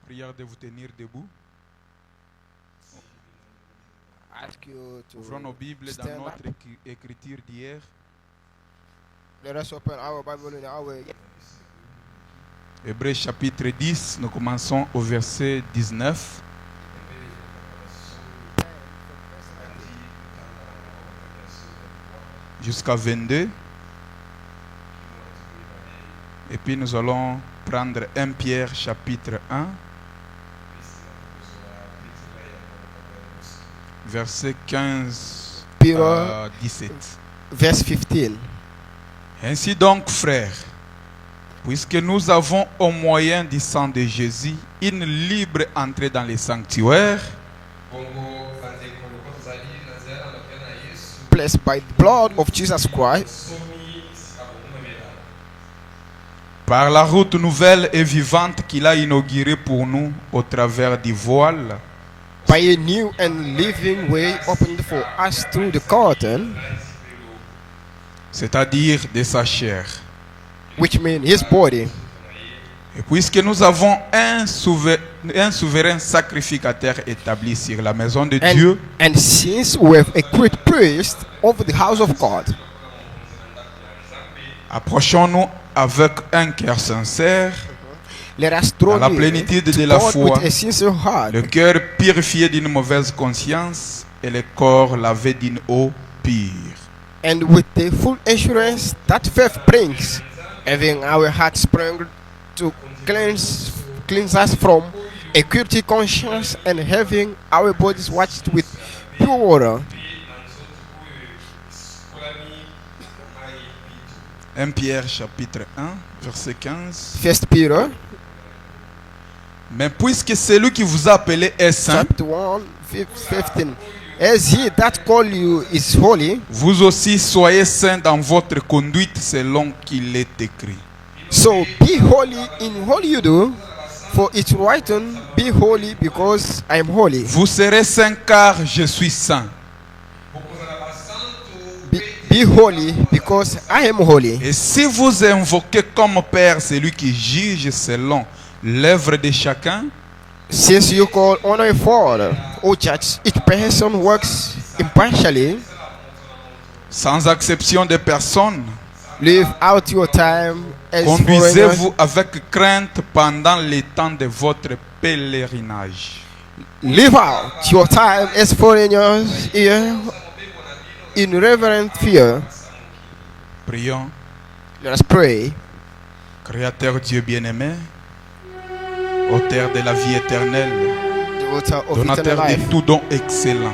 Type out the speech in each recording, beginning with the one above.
Prière de vous tenir debout. Ouvrons nos Bibles dans notre écriture d'hier. Hébreux chapitre 10, nous commençons au verset 19. Jusqu'à 22. Et puis nous allons prendre 1 Pierre chapitre 1. Verset 15 à 17. Verse 15. Ainsi donc, frères, puisque nous avons au moyen du sang de Jésus une libre entrée dans les sanctuaires, blessed by the blood of Jesus Christ, par la route nouvelle et vivante qu'il a inaugurée pour nous au travers du voile, by a new and living way opened for us through the curtain, c'est-à-dire de sa chair. which means his body. Et puisque nous avons un souverain sacrificateur établi sur la maison de Dieu, And since we have a great priest over the house of God, approchons-nous avec un cœur sincère, let us draw dans la near plénitude de to la God foi, with a sincere heart, le cœur purifié d'une mauvaise conscience et le corps lavé d'une eau pure. and with the full assurance that faith brings, having our hearts sprinkled to cleanse us from a guilty conscience and having our bodies washed with pure water. 1 Pierre chapitre 1, verset 15. First Peter Mais puisque celui qui vous a appelé est saint, chapter 1, 15. As he that called you is holy, vous aussi soyez saints dans votre conduite selon qu'il est écrit. so be holy in all you do, for it's written, be holy because I am holy. Vous serez saints car je suis saint. Be holy because I am holy. Et si vous invoquez comme Père celui qui juge selon l'œuvre de chacun, Since you call on a Father, O judge, each person works impartially, sans exception de personne, live out your time as foreigners. conduisez-vous avec crainte pendant les temps de votre pèlerinage. Live out your time as foreigners here in reverent fear. Prions. Let us pray. Créateur Dieu bien-aimé, auteur de la vie éternelle, The author of donateur eternal de life, tout don excellent.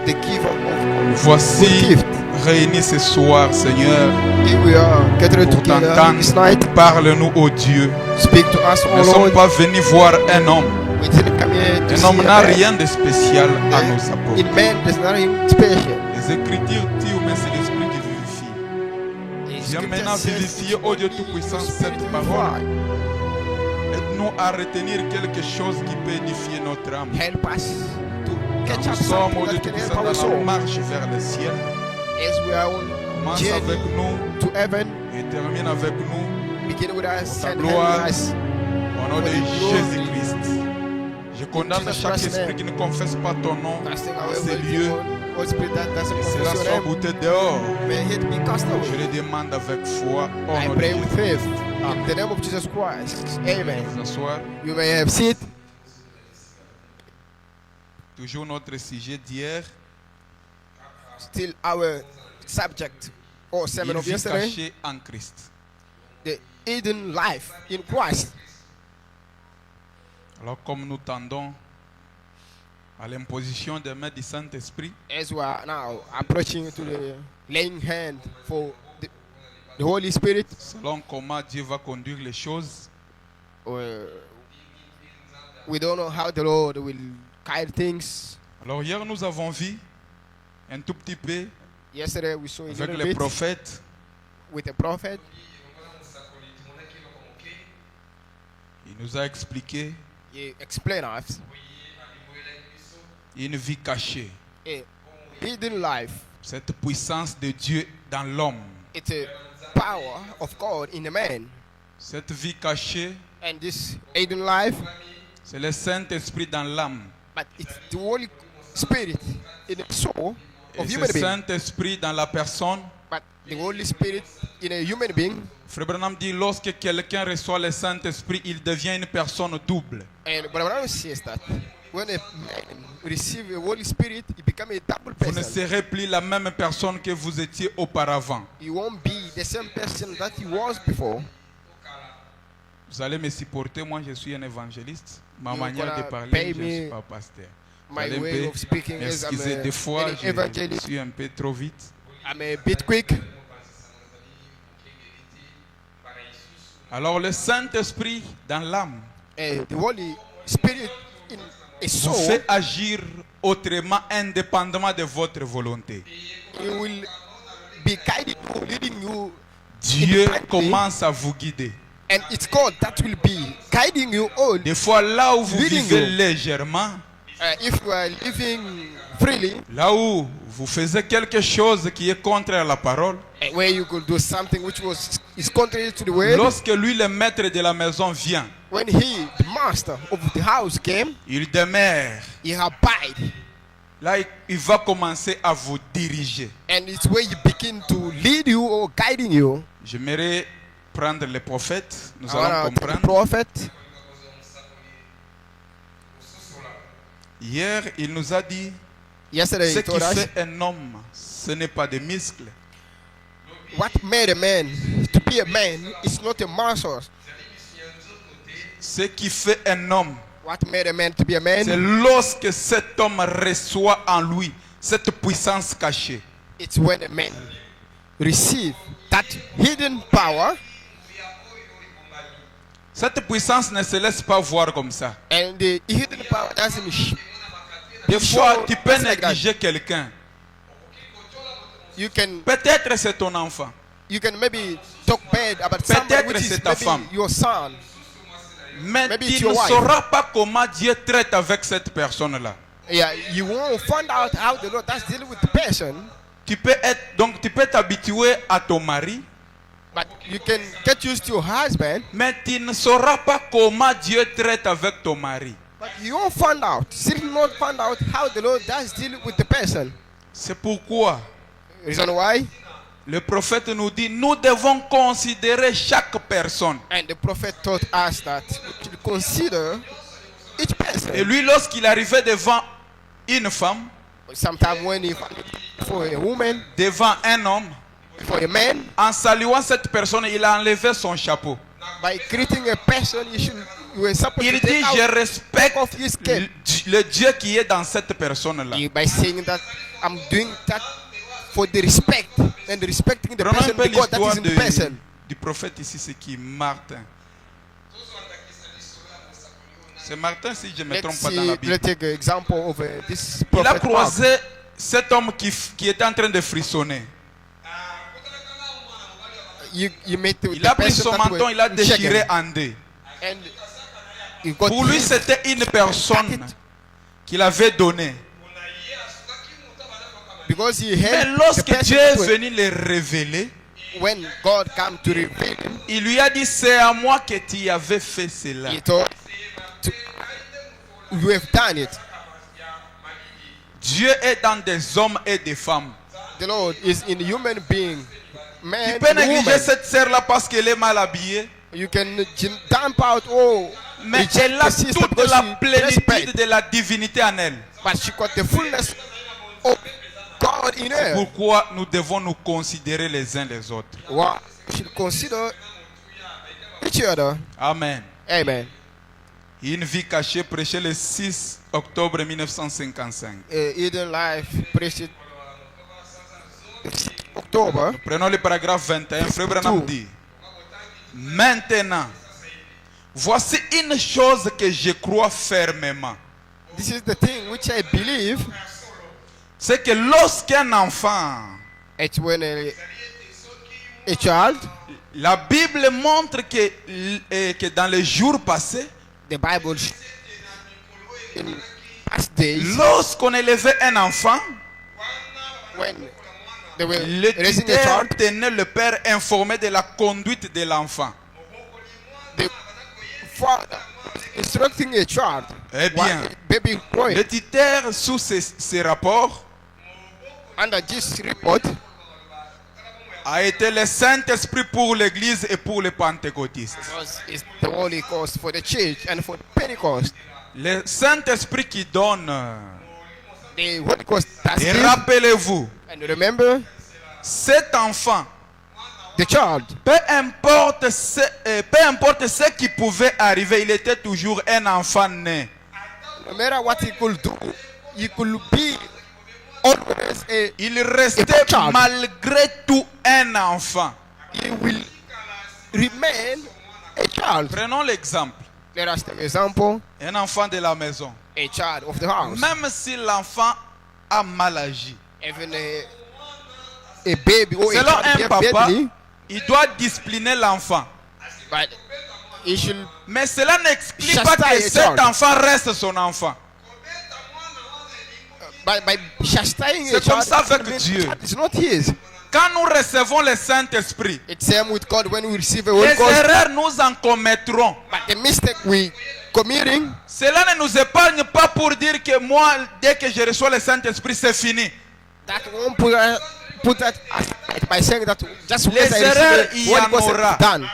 the giver of Voici good gift. réunis ce soir, Seigneur, Here we are gathered pour together this t'entendre. night. Parle-nous, ô Dieu. Speak to us, Nous O ne sommes Lord. pas venus voir un homme. We didn't come here to Un see homme a n'a man. rien de spécial à nous apporter. In man, there's nothing special. Les Écritures disent, mais c'est l'Esprit qui vivifie. Viens maintenant vivifier, ô Dieu Tout-Puissant, cette parole. Aide-nous à retenir quelque chose qui peut édifier notre âme. Help us to catch Nous up sommes, ô something Dieu that can help Tout-Puissant, our dans la soul marche vers le ciel. as we are on Commence journey avec nous to heaven. et termine avec nous. Begin with us Ta and gloire. help us. Au nom de Jésus-Christ. Je condamne chaque esprit qui ne confesse pas ton nom Casting dans away ces every lieux. demon, Holy Spirit that doesn't Et confess cela your soit name. bouté dehors. May it be cast Je away. le demande avec foi. Au I nom de pray with Jésus. faith in the name of Jesus Christ. Amen. Vous asseoir. You may have seat. Toujours notre sujet d'hier. Still our subject or Une sermon of vie yesterday. cachée en Christ. the hidden life in Christ. Alors comme nous tendons à l'imposition des mains du Saint-Esprit, As we are now approaching to the laying hand for the Holy Spirit, selon comment Dieu va conduire les choses, we don't know how the Lord will guide things. alors hier nous avons vu un tout petit peu Yesterday we saw a avec little les bit prophètes. with a prophet. Il nous a expliqué He explained us une vie cachée, a hidden life. cette puissance de Dieu dans l'homme. It's a power of God in a man. Cette vie cachée, And this hidden life, c'est le Saint-Esprit dans l'âme. but it's the Holy Spirit in the soul Et of ce human being. Saint-Esprit dans la personne, But the Holy Spirit in a human being. Frère Branham dit, lorsque quelqu'un reçoit le Saint-Esprit, il devient une personne double. And Brother Branham says that when a man receives the Holy Spirit, he becomes a double Vous ne person. serez plus la même personne que vous étiez auparavant. He won't be the same person that he was before. Vous allez me supporter, moi je suis un évangéliste. Ma You're manière de gonna parler, pay je ne me suis pas pasteur. Vous My allez way me of speaking is I'm m'excuser des fois, an je evangelist. suis un peu trop vite. I'm a bit quick. Alors le Saint-Esprit dans l'âme And the Holy Spirit in a vous soul, fait agir autrement, indépendamment de votre volonté. he will be guiding you, leading you. Dieu Independently. commence à vous guider. And it's God that will be guiding you all. Des fois, là où vous Leading vivez you. légèrement, If you are living freely, là où vous faisiez quelque chose qui est contraire à la parole, and where you could do something which is contrary to the word, lorsque lui, le maître de la maison, vient, when he, the master of the house, came, il demeure. he abide. Là, il va commencer à vous diriger. And it's where he begin to lead you or guiding you. J'aimerais prendre les prophètes, nous I allons wanna take the comprendre. prophet. Hier, il nous a dit, Yesterday ce he qui told us fait un homme, ce n'est pas des muscles. what made a man to be a man is not a muscle. Ce qui fait un homme, What made a man to be a c'est man? lorsque cet homme reçoit en lui cette puissance cachée. It's when a man receive that hidden power, Cette puissance ne se laisse pas voir comme ça. and the hidden power doesn't Des fois, show tu peux just like that. négliger quelqu'un. You can Peut-être c'est ton enfant. maybe talk bad about somebody Peut-être which c'est is ta maybe femme. your son. Mais Maybe tu it's ne your wife. sauras pas comment Dieu traite avec cette personne-là. Yeah, you won't find out how the Lord does deal with the person, Tu peux t'habituer à ton mari, but you can get used to your husband, mais tu ne sauras pas comment Dieu traite avec ton mari. but you won't find out, still not find out how the Lord does deal with the person. C'est pourquoi Reason why? le prophète nous dit, nous devons considérer chaque personne. And the prophet taught us that we should consider each person. Et lui, lorsqu'il arrivait devant une femme, Sometimes when he found it for a woman, devant un homme, for a man, en saluant cette personne, il a enlevé son chapeau. by greeting a person, you were supposed Il to dit, take je out respecte of his cape. le Dieu qui est dans cette personne-là. By saying that I'm doing that for the respect and respecting the Prenons un person, peu the God that l'histoire is in the person. du prophète ici, c'est qui? Martin. C'est Martin, si je ne me trompe pas dans la Bible. Let's take an example of this Il a prophet. Mark. croisé cet homme qui était en train de frissonner. You met the Il a pris person son that menton, were il a déchiré shaken. en deux. And you got Pour lui, healed. c'était une personne qu'il avait donnée. Because he Mais had the lorsque person Dieu that est were- venu le révéler, when God came to reveal him, il lui a dit, c'est à moi que tu avais fait cela. he told you have done it. Dieu est dans des hommes et des femmes. The Lord is in human being, Tu man peux and négliger woman. cette sœur-là parce qu'elle est mal habillée. You can dump out, Mais reject elle a the sister toute because la she plénitude respect, de la divinité en elle. but she got the fullness of God in her. Pourquoi nous devons nous considérer les uns les autres? Wow. We should consider each other. Amen. Amen. Une vie cachée, prêché le 6 octobre 1955. Eden Life preached October. Prenons le paragraphe 21. Frère Branham dit: maintenant, voici une chose que je crois fermement. This is the thing which I believe. C'est que lorsqu'un enfant, It's when a child, la Bible montre que dans les jours passés, the Bible in past days, lorsqu'on élevait un enfant, when they were le raising a tuteur child, tenait le père informé de la conduite de l'enfant. the father instructing a child. Eh bien, Baby boy, le tuteur, sous ces rapports, under this report, a été le Saint-Esprit pour l'Église et pour les pentecôtistes. is the Holy Ghost for the church and for Pentecost. Le Saint-Esprit qui donne. The Holy Ghost does Et give. rappelez-vous, And remember, cet enfant, the child, peu importe ce qui pouvait arriver, il était toujours un enfant né. no matter what he could do, he could be always a. Il restait child. malgré tout un enfant. He will remain a child. Prenons l'exemple. Let us take an example. Un enfant de la maison. A child of the house. Même si l'enfant a mal agi, Even a baby or selon a un child papa, badly, il doit discipliner l'enfant. but he should. Mais cela n'explique pas que Chastise cet child. enfant reste son enfant. By chastising a C'est comme child, ça avec it means Dieu. child is not his. Quand nous recevons le Saint-Esprit, It's same with God when we receive a Holy les Ghost. erreurs nous en commettrons. But the mistake we committing, Cela ne nous épargne pas pour dire que moi, dès que je reçois le Saint-Esprit, c'est fini. that won't put that aside by saying that just Les because I erreurs, receive il the y Holy en Ghost aura. is done.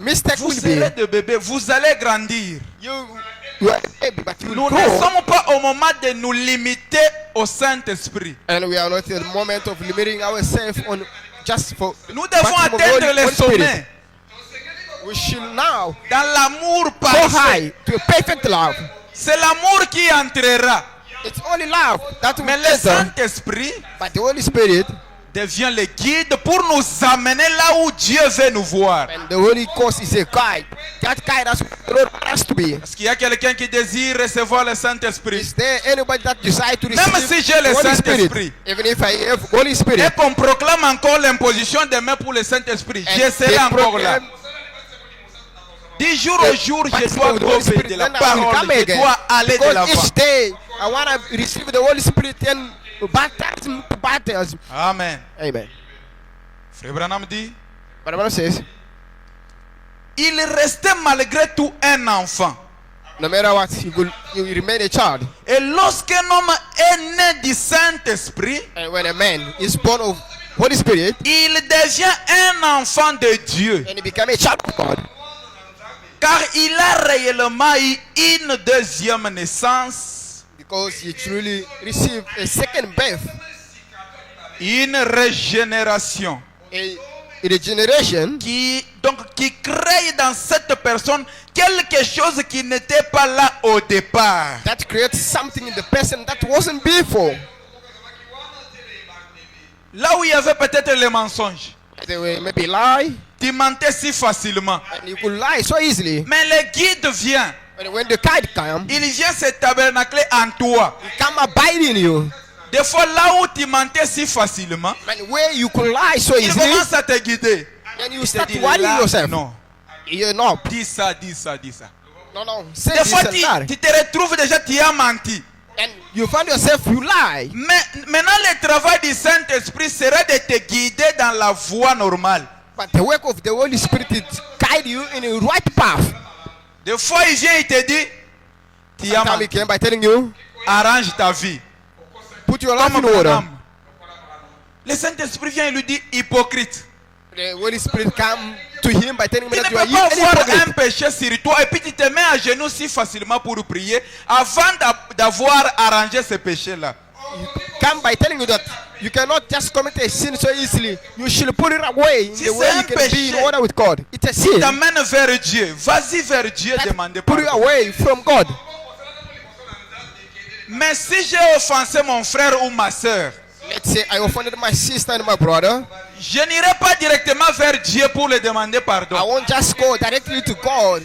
Mistake Vous will serez be. de bébé, vous allez grandir. You are a baby, but you will Nous ne grow. sommes pas au moment de nous limiter au Saint-Esprit. And we are not in the moment of limiting ourselves on just for. Nous devons maximum atteindre Holy les Spirit. sommets We should now dans l'amour go parfait. high to a perfect love. C'est l'amour qui entrera. It's only love that will Mais le enter, Saint-Esprit but the Holy Spirit devient le guide pour nous amener là où Dieu veut nous voir. and the Holy Ghost is a guide. That guide us where the Lord has to be. Est-ce qu'il y a quelqu'un qui désire recevoir le Saint-Esprit? Is there anybody that desires to receive Même si j'ai le the Holy Spirit? Saint-Esprit. Even if I have Holy Spirit, Et qu'on proclame encore l'imposition des mains pour le Saint-Esprit, and je serai they encore là. proclaim Du jour au jour, je baptism dois of the Holy gober Spirit, de la then I will parole, come je again. dois aller de Because l'avant. each day I want to receive the Holy Spirit and baptism to baptism. Amen. Amen. Frère Branham dit, But the Bible says, il restait malgré tout un enfant. no matter what, you will remain a child. Et lorsqu'un homme est né du Saint-Esprit, And when a man is born of Holy Spirit, il devient un enfant de Dieu. and he become a child of God, Car il a réellement eu une deuxième naissance, because he truly received a second birth, une régénération a regeneration qui crée dans cette personne quelque chose qui n'était pas là au départ. that creates something in the person that wasn't before. Là où il y avait peut-être les mensonges, They will maybe lie, tu mentais si facilement. and you could lie so easily. Mais le guide vient, And when the guide comes, il vient se tabernacler en toi. he come abide in you. Des fois, là où tu mentais si facilement, And where you could lie so il easily, commence à te guider. then you Il te start dit, worrying là, yourself. non, You're not. dis ça, dis ça, dis ça. No, no. Say Des this fois, and that. tu te retrouves déjà, tu as menti. And you find yourself, you lie. Mais maintenant, le travail du Saint-Esprit serait de te guider dans la voie normale. But the work of the Holy Spirit is guide you in the right path. Des fois, il vient, il te dit, tu as Sometimes he menti. came by telling you, Arrange ta vie. put your life Comme in order. Branham. Le Saint-Esprit vient et lui dit, hypocrite. The Holy Spirit come to him by telling Tu him ne that you are peux pas an avoir un hypocrite. péché sur toi et puis tu te mets à genoux si facilement pour prier avant d'avoir arrangé ce péché-là. Come by telling you that You cannot just commit a sin so easily. You should put it away in Si the c'est way un you can be in péché order with God. It's a qui sin. t'amène vers Dieu, vas-y vers Dieu demander Put it pardon. away from God. Mais si j'ai offensé mon frère ou ma soeur, Let's say I offended my sister and my brother. je n'irai pas directement vers Dieu pour lui demander I pardon. won't just go directly to God.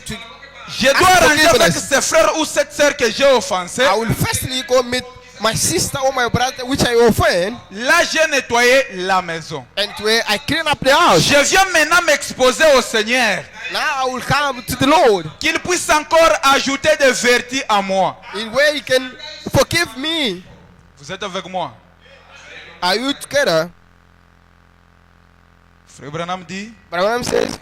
Je dois arranger avec ce frère ou cette soeur que j'ai offensé. I will firstly go meet my sister or my brother which I offend, Là, j'ai nettoyé la maison. and where I clean up the house. Je viens maintenant m'exposer au Seigneur. Now I will come to the Lord Qu'il puisse encore ajouter des vertus à moi. in where He can forgive me. Vous êtes avec moi? Are you together? Frère Branham dit, Branham says,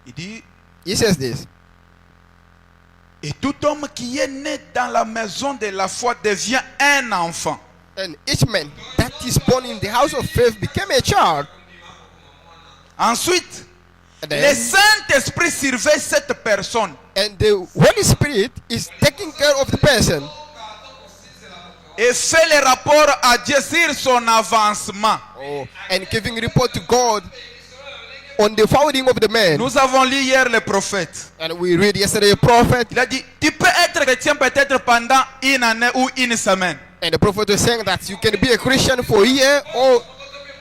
il dit, he says this. et tout homme qui est né dans la maison de la foi devient un enfant. And each man that is born in the house of faith became a child. Ensuite, And, le then, Saint-Esprit surveille cette personne. and the Holy Spirit is taking care of the person Et fait le rapport à Dieu sur son avancement. and giving report to God on the founding of the man. Nous avons lu hier le prophète. And we read yesterday a prophet, Il a dit, tu peux être chrétien peut-être pendant une année ou une semaine. and the prophet was saying that you can be a Christian for a year or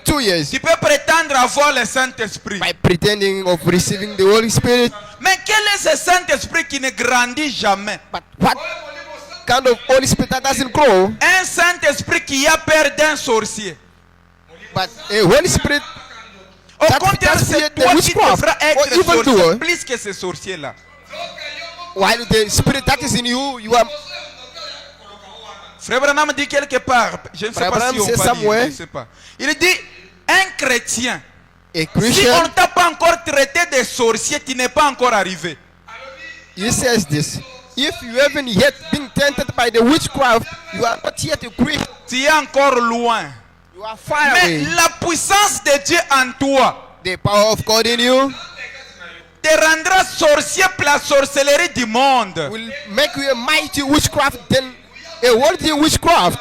2 years Tu peux prétendre avoir le Saint-Esprit. by pretending of receiving the Holy Spirit. Mais quel est ce Saint-Esprit qui ne grandit jamais? But what kind of Holy Spirit that doesn't grow? Un Saint-Esprit qui a peur d'un sorcier. But a Holy Spirit, Au That contraire, because c'est the toi qui witchcraft devras or être evil sorcier doer. plus que ce sorcier-là. while the Spirit that is in you, you are. Frère Branham dit quelque part, je ne sais Frère pas Branham si on says peut dire, somewhere. je ne sais pas. Il dit, un chrétien, A si Christian, on ne t'a pas encore traité de sorcier, tu n'es pas encore arrivé. he says this. If you haven't yet been tempted by the witchcraft, you are not yet a Christian. Tu es encore loin. You are far Mais away. la puissance de Dieu en toi The power of God in you te rendra sorcier pour la sorcellerie du monde. will make you a mighty witchcraft than a worthy witchcraft.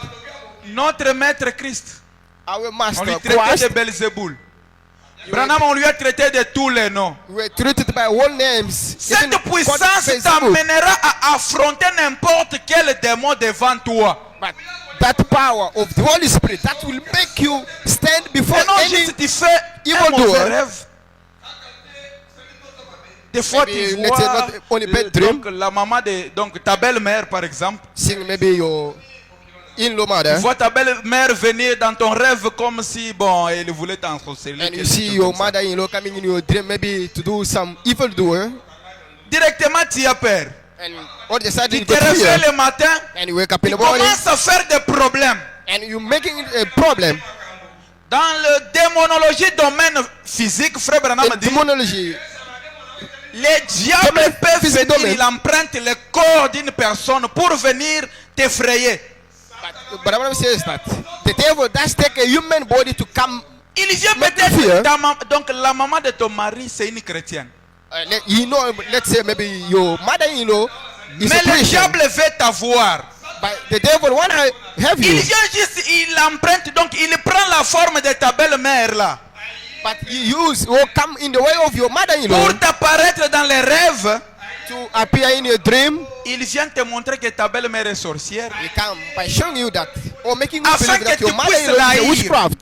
Notre maître Christ, Our on master lui traitait Christ, de Belzéboul. Branham, on lui a traité de tous les noms. we were treated by all names. Cette even puissance God t'amènera à affronter n'importe quel démon devant toi. But that power of the Holy Spirit that will make you stand before Et non any. juste tu fais un evil mauvais doer. rêve. Des fois Maybe, tu let's say, vois not only bad dream. donc, la maman de donc, ta belle-mère par exemple. Seeing maybe your in-law Tu mother, vois ta belle-mère venir dans ton rêve comme si bon elle voulait t'ensorceler. and you quelque see chose your comme ça. mother-in-law coming in your dream, maybe to do some evil doer, Directement tu as peur. and all of a sudden Tu you te got réveilles fear, le matin. and you wake up in Tu the morning, commences à faire des problèmes. and you making it a problem. Dans le démonologie domaine physique, Frère Branham In dit, demonology, les diables Domaine peuvent physique, venir, domaine. ils empruntent le corps d'une personne pour venir t'effrayer. but Abraham says that the devil does take a human body to come. Il vient Make you fear. peut-être, donc la maman de ton mari, c'est une chrétienne. You know, let's say maybe your mother-in-law is Mais a le Christian, diable veut t'avoir. but the devil wanna have Il you, vient juste, il emprunte, donc il prend la forme de ta belle-mère là. but you use or come in the way of your mother-in-law Pour t'apparaître dans les rêves, to appear in your dream. il vient te montrer que ta belle-mère est sorcière. He come by showing you that or making you Afin believe que that tu your puisses mother-in-law is a l'haïr. witchcraft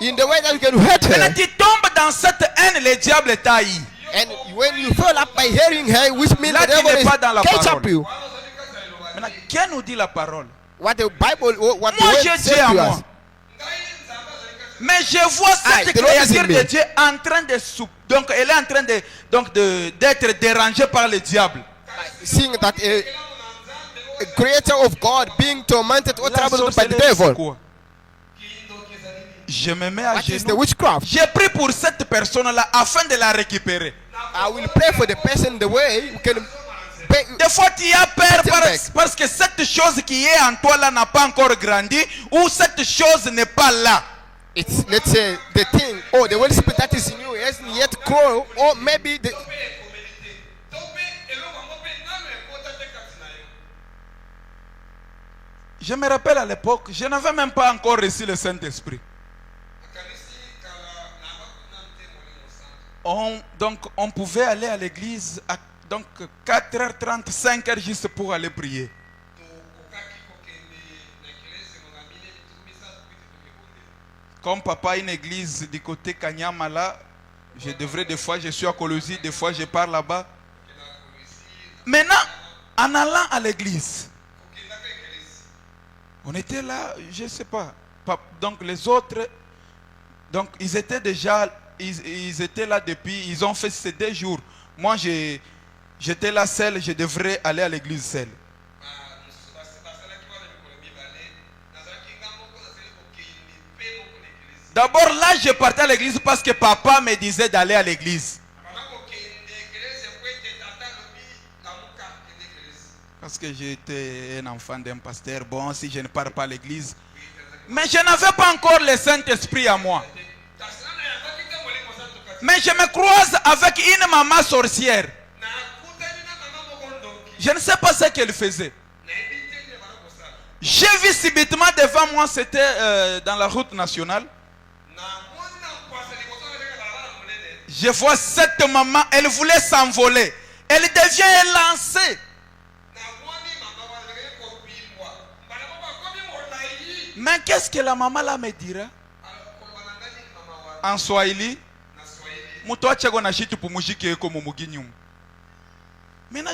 in the way that you can hurt Maintenant her. tu tombes dans cette haine, le diable t'haït. And when you fall up by hearing her, which means Là, the tu devil n'es is pas dans la catch parole. up you. Maintenant, qu'est-ce nous dit la parole? What the Bible, what the Moi, word j'ai says Dieu à to moi. us. Mais je vois cette the Lord is in créature me. de Dieu en train de donc elle est en train de d'être dérangée par le diable. Seeing that a creator of God being tormented or La troubled by the sorcellerie, c'est devil. quoi? Je me mets à What is the genoux. witchcraft? J'ai pris pour cette personne-là afin de la récupérer. I will pray for the person the way we can pay. Des fois, tu as peur Get him back. parce que cette chose qui est en toi là n'a pas encore grandi ou cette chose n'est pas là. It's, let's say, the thing or the Holy Spirit that is in you hasn't yet grown, or maybe the Je me rappelle à l'époque, je n'avais même pas encore reçu le Saint-Esprit. Donc on pouvait aller à l'église à 4h30, 5h juste pour aller prier. Comme papa a une église du côté Kanyama là, je devrais des fois, je suis à Colosie, des fois je pars là-bas. Maintenant, en allant à l'église, on était là, je ne sais pas. Donc les autres, donc ils étaient déjà, ils étaient là depuis, ils ont fait ces 2 jours. Moi j'étais là seul, je devrais aller à l'église seul. D'abord là je partais à l'église parce que papa me disait d'aller à l'église. Parce que j'étais un enfant d'un pasteur. Bon, si je ne pars pas à l'église. Mais je n'avais pas encore le Saint-Esprit à moi. Mais je me croise avec une maman sorcière. Je ne sais pas ce qu'elle faisait. J'ai vu subitement devant moi, c'était dans la route nationale. Je vois cette maman, elle voulait s'envoler. Elle devient lancée. Mais qu'est-ce que la maman là me dira? En Swahili. Maintenant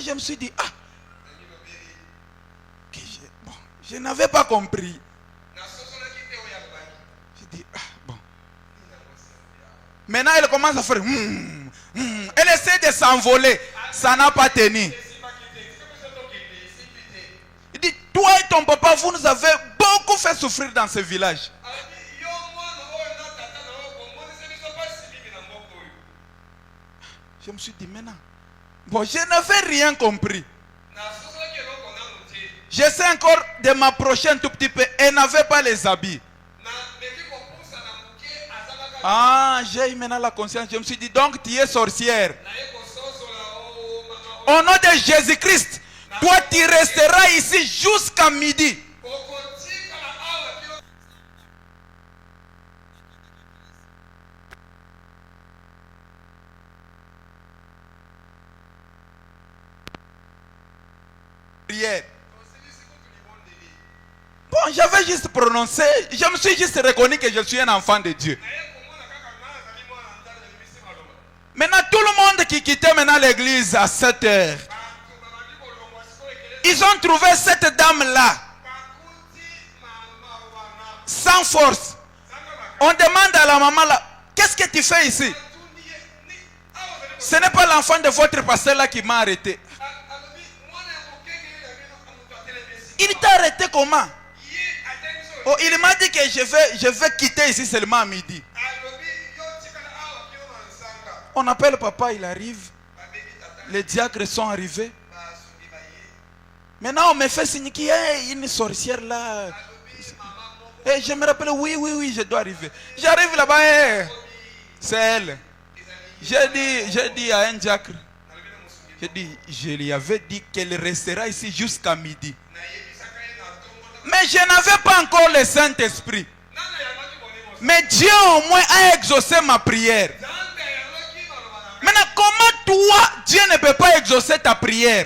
je me suis dit, je n'avais pas compris. Je dis, bon. Maintenant elle commence à faire, elle essaie de s'envoler. Ça n'a pas tenu. Il dit, toi et ton papa, vous nous avez beaucoup fait souffrir dans ce village. Je me suis dit, maintenant, bon, je n'avais rien compris. J'essaie encore de m'approcher un tout petit peu. Elle n'avait pas les habits. J'ai eu maintenant la conscience. Je me suis dit, donc tu es sorcière. Au nom de Jésus-Christ, toi tu resteras ici jusqu'à midi. Bon, j'avais juste prononcé, je me suis juste reconnu que je suis un enfant de Dieu. Maintenant, tout le monde qui quittait maintenant l'église à 7h, ils ont trouvé cette dame-là, sans force. On demande à la maman là, qu'est-ce que tu fais ici? Ce n'est pas l'enfant de votre pasteur là qui m'a arrêté. Il t'a arrêté comment? Oh, il m'a dit que je vais quitter ici seulement à midi. On appelle papa, il arrive. Les diacres sont arrivés. Maintenant on me fait signe qu'il y a une sorcière là. Et je me rappelle, oui, je dois arriver. J'arrive là-bas, c'est elle. J'ai dit à un diacre, je lui avais dit qu'elle restera ici jusqu'à midi. Mais je n'avais pas encore le Saint-Esprit. Mais Dieu au moins a exaucé ma prière. Maintenant, comment toi, Dieu ne peut pas exaucer ta prière?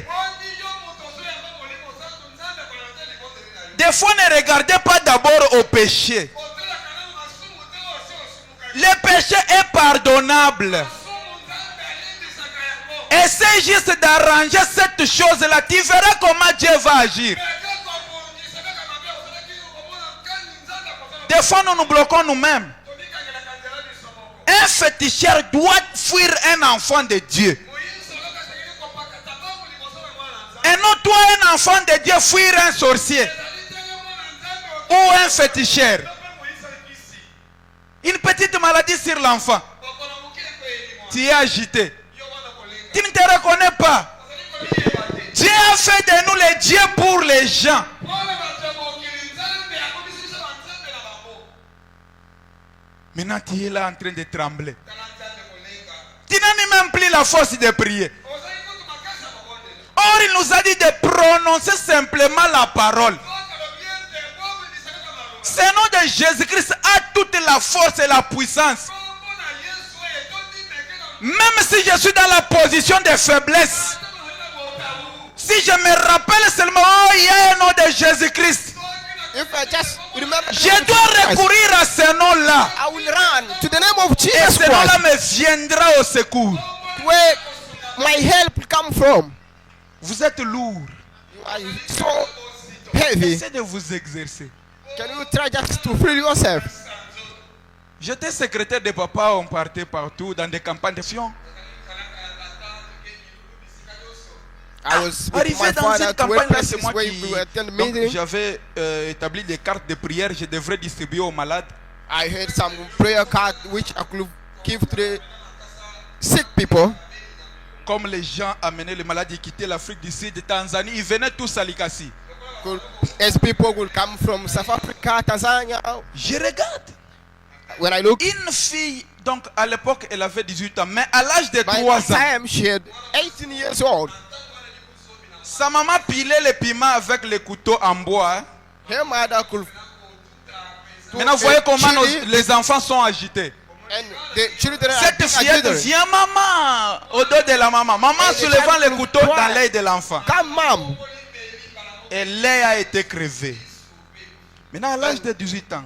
Des fois, ne regardez pas d'abord au péché. Le péché est pardonnable. Essaye juste d'arranger cette chose-là. Tu verras comment Dieu va agir. Des fois, nous nous bloquons nous-mêmes. Un féticheur doit fuir un enfant de Dieu. Et non, toi, un enfant de Dieu, fuir un sorcier ou un féticheur. Une petite maladie sur l'enfant. Tu es agité. Tu ne te reconnais pas. Dieu a fait de nous les dieux pour les gens. Maintenant, tu es là en train de trembler. Tu n'as même plus la force de prier. Or, il nous a dit de prononcer simplement la parole. de Jésus-Christ a toute la force et la puissance. Même si je suis dans la position de faiblesse, si je me rappelle seulement, oh, il y a un nom de Jésus-Christ, je dois recourir à ce nom-là. I will run to the name of Et Jesus ce nom-là Christ, me viendra au secours. where my help come from. Vous êtes lourd. You are so heavy. Essayez de vous exercer. Can you try just to free yourself? J'étais secrétaire de papa, on partait partout dans des campagnes de fion. I was with Arrivé my dans father une to campagne, workplaces c'est moi where qui... we were attend Donc, meeting. j'avais établi des cartes de prière, je devrais distribuer aux malades. I had some prayer card which I could give to the sick people. Comme les gens amenaient les malades, ils quittaient l'Afrique du Sud, de Tanzanie, ils venaient tous à Likasi. As people will come from South Africa, Tanzania. Je regarde. When I look, Une fille, donc à l'époque, elle avait 18 ans, mais à l'âge de by 3 that ans, time she had 18 years old. sa maman pilait les piments avec les couteaux en bois. Her mother could. Maintenant, vous voyez comment les enfants sont agités. And the children are Cette being fillette agitated. vient maman, au dos de la maman. Maman Et les soulevant gens le couteau croient. dans l'œil de l'enfant. Come, mom. Et l'œil a été crevé. Maintenant, à l'âge de 18 ans,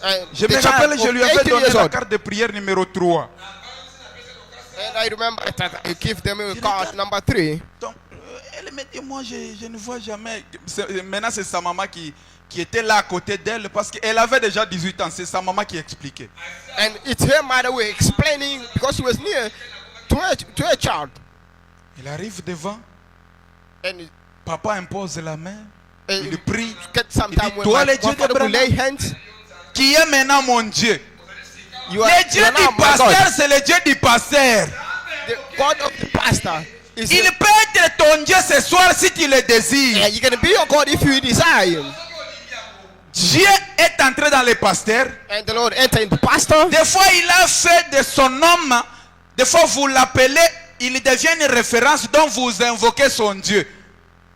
And je the me child rappelle, je of lui avais 18 donné years la old. carte de prière numéro 3. And I remember that I give them a card number 3. Donc, elle me dit, moi, je ne vois jamais. Maintenant, c'est sa maman qui était là à côté d'elle parce qu'elle avait déjà 18 ans. C'est sa maman qui expliquait. And it's her mother who explaining because she was near to her child. Il arrive devant, And papa impose la main, uh, il prie. get some Il dit, time when toi, my le Dieu de father will lay Branham, hands. qui est maintenant mon Dieu. You are, Le Dieu you are now du my pasteur, God. c'est le Dieu du pasteur. The God of the pastor is Il peut être ton Dieu ce soir si tu le désires. you can be your God if you desire. Dieu est entré dans le pasteur. And the Lord enter in the pastor. Des fois, il a fait de son homme. Des fois, vous l'appelez. Il devient une référence dont vous invoquez son Dieu.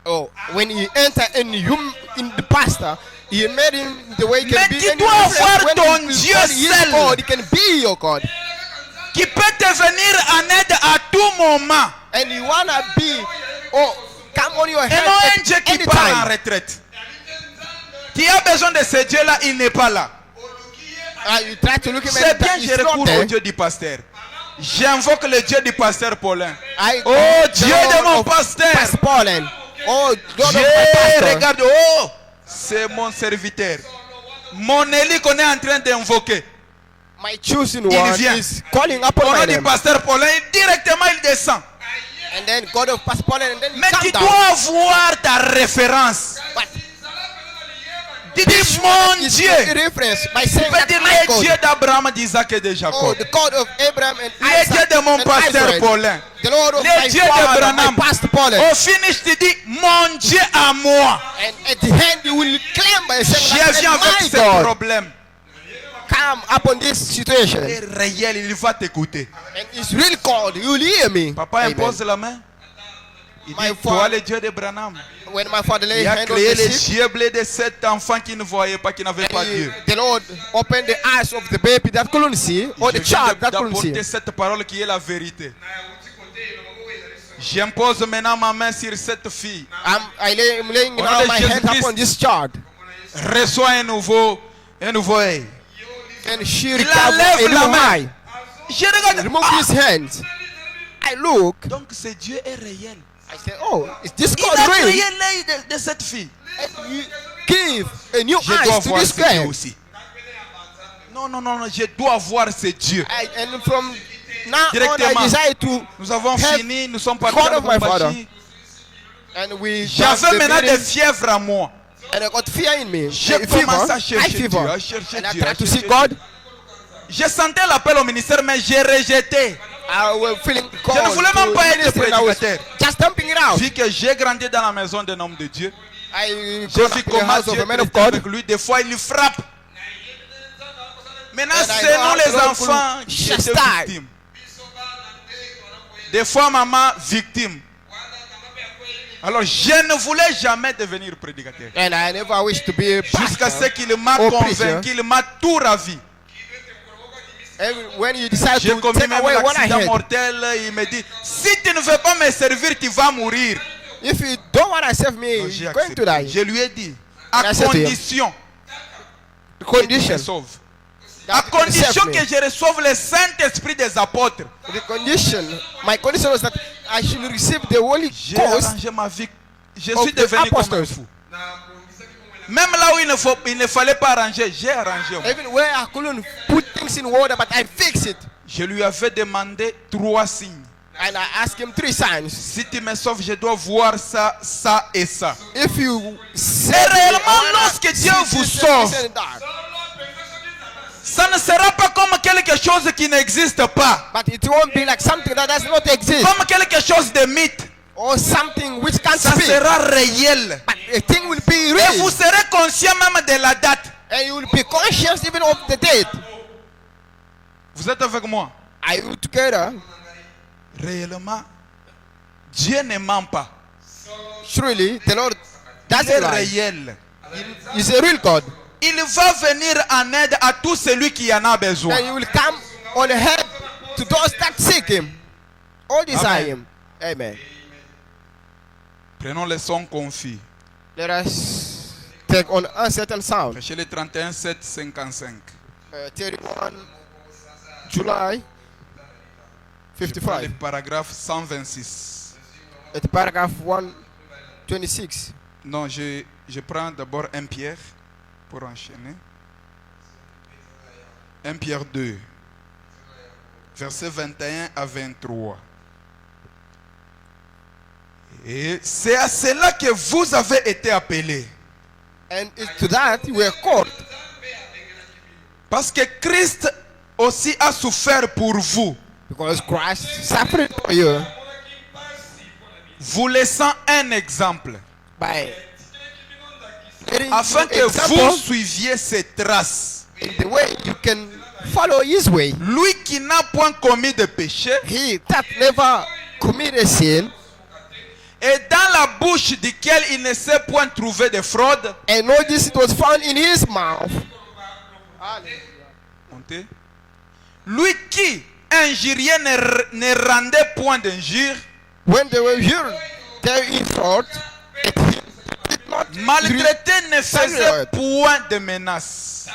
Oh, when he enter in the pastor, he made him the way he can Mais be. tu any dois different. avoir When ton you Dieu call his seul. God, he can be your God. Qui peut te venir en aide à tout moment. And you wanna be, come on your Et head non un at Dieu qui any part en time. retraite. Tu as besoin de ce Dieu-là, il n'est pas là. You try to look him C'est at bien, he's je not recours au there. Dieu du pasteur. J'invoque le Dieu du pasteur Paulin. Oh, Dieu de mon pasteur. Pastor Paulin. Oh, God of my Dieu, pastor. regarde, oh, c'est mon serviteur. Mon Élie qu'on est en train d'invoquer. My choosing Il one vient. is calling Au upon nom my du name. pasteur Paulin, directement il descend. And then God of Pastor Paulin, and then he Mais tu come down. dois avoir ta référence. But Tu dis mon is Dieu. a reference by saying Tu peux that dire my le God. Dieu d'Abraham, d'Isaac et de Oh, Jacob. the God of Abraham and Le Dieu Isaac de mon and pasteur Israel. Paulin. The Lord of Le my Dieu de father, Branham. my Pastor Paulin. Au finish, tu dis mon Dieu à moi. And at the end, you will claim by saying Je viens that avec my ce God problème. come upon this situation. Il est réel, il va t'écouter. And it's really called. You will hear me. Papa Amen. impose la main. Il My dit, toi father- le Dieu de Branham. When my father laid Il a hand on créé the les sick, yeux bleus de cet enfant qui ne voyait pas, qui n'avait pas Dieu. the Lord opened the eyes of the baby that couldn't see, or Je the viens child that couldn't see. d'apporter cette parole qui est la vérité. J'impose maintenant ma main sur cette fille. I'm laying Au nom now de my hand Jésus-Christ. upon this child. Reçois un nouveau œil. And she Il recovered enlève a la new main. eye. Je regarde. Remove Ah! his hands. I look. Donc ce Dieu est réel. I say, oh, is this Il God a real? créé l'œil de cette fille. And you give a new Je dois eyes to voir this ce Dieu girl. aussi. Non, je dois voir ce Dieu. And from now on, Directement. I desire to Nous avons have fini, nous sommes partis God à of my father. Lubumbashi. And we J'avais maintenant des fièvres à moi. and I got fear in me. J'ai A commencé à fever, high chercher Dieu, fever. à chercher And I Dieu, à tried to see chercher God. Dieu. Je sentais l'appel au ministère, mais j'ai rejeté. I was feeling Je ne called voulais même pas to être minister, and I was prédicateur. just dumping it out. Vu que j'ai grandi dans la maison d'un homme de Dieu, I j'ai grew vu up in the comment house of Dieu a man of traite God. avec lui. Des fois, il lui frappe. Maintenant, And I c'est know nous how les the Lord enfants could qui étaient chastise. victimes. Des fois, maman victime. Alors je ne voulais jamais devenir prédicateur. And I never wished to be a Jusqu'à ce pastor. qu'il m'a or convaincu, preacher. il m'a tout ravi. And when you decide J'ai to commis take même away what I l'accident had, mortel. Il me dit, si tu ne veux pas me servir, tu vas mourir. if you don't want to serve me, Non, j'ai you're going to accepté. die. Je lui ai dit, And à I said to him, condition The que tu me condition, sauves. that À you can condition serve me. que je reçoive le Saint-Esprit des apôtres. The condition, my condition was that I should receive the Holy J'ai Ghost. arrangé ma vie. Je of suis the devenu comme un apostles. fou. Même là où il ne fallait pas arranger, j'ai arrangé. Even where I couldn't put things in order, but I fixed it. Je lui avais demandé 3 signes. And I asked him 3 signs. Si tu me sauves, je dois voir ça, ça et ça. If you Et save me, réellement, I wanna lorsque see Dieu vous this, sauve, this and that. ça ne sera pas comme quelque chose qui n'existe pas. But it won't be like something that does not exist. Comme quelque chose de mythe. Or something which can't Ça speak. sera réel. But a thing will be Et real. vous serez conscient même de la date. And you will be conscious even of the date. Vous êtes avec moi? Are you together? Réellement, Dieu ne ment pas. Surely the Lord Il est doesn't lie. réel. He's a real God. Il va venir en aide à tout celui qui en a besoin. And he will come on help to those that seek him. All desire Amen. him. Amen. Prenons le son confus. Let us take on uncertain sound. Prêchez le 31, 7, 55. 31 July Je prends le 55. paragraphe 126. At paragraph 126. Non, je prends d'abord 1 Pierre pour enchaîner. 1 Pierre 2, versets 21 à 23. Et c'est à cela que vous avez été appelés. And it's to that we are called. Parce que Christ aussi a souffert pour vous, Because Christ suffered for you vous laissant un exemple, by getting afin you que vous example suiviez ses traces. in the way you can follow his way. Lui qui n'a point commis de péché, He that never committed sin, et dans la bouche duquel il ne s'est point trouvé de fraude. and notice it was found in his mouth. Montez. Lui qui, injurié, ne rendait point d'injure, When they were here, they insult, and he did not maltraité ne faisait word. point de menaces,